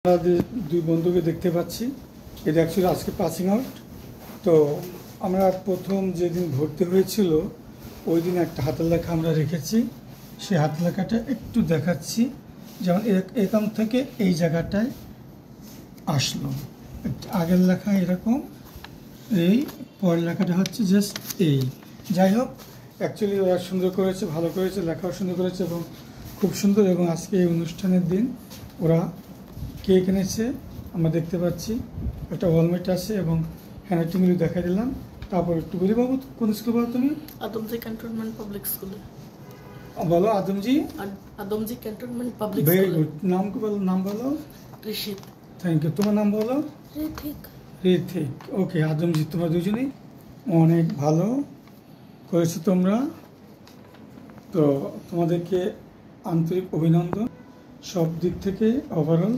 আমাদের দুই বন্ধুকে দেখতে পাচ্ছি। এটা অ্যাকচুয়ালি আজকে পাসিং আউট। তো আমরা প্রথম যেদিন ভর্তি হয়েছিল ওই দিন একটা হাতের লেখা আমরা রেখেছি। সেই হাতের লেখাটা একটু দেখাচ্ছি। যেমন এখান থেকে এই জায়গাটায় আসলো, আগের লেখা এরকম, এই পরের লেখাটা হচ্ছে জাস্ট এই। যাই হোক, অ্যাকচুয়ালি ওরা সুন্দর করেছে, ভালো করেছে, লেখাও সুন্দর করেছে এবং খুব সুন্দর। এবং আজকে এই অনুষ্ঠানের দিন ওরা কেক এনেছে, আমরা দেখতে পাচ্ছি একটা ওয়ালমেট আছে এবং হ্যান্ডরাইটিংগুলি দেখা দিলাম। তারপর একটু বলি, বাবু কোন স্কুল বলো তুমি? Adamjee cantonment public school. বলো Adamjee. Adamjee cantonment public very school. Good. নাম বলো, নাম বলো। ঋষিত। Thank you. তোমার নাম বলো? ঋথিক। ঋথিক। ওকে আদমজি, তোমরা দুজনেই অনেক ভালো করেছো তোমরা। তো তোমাদেরকে আন্তরিক অভিনন্দন সব দিক থেকে ওভারঅল।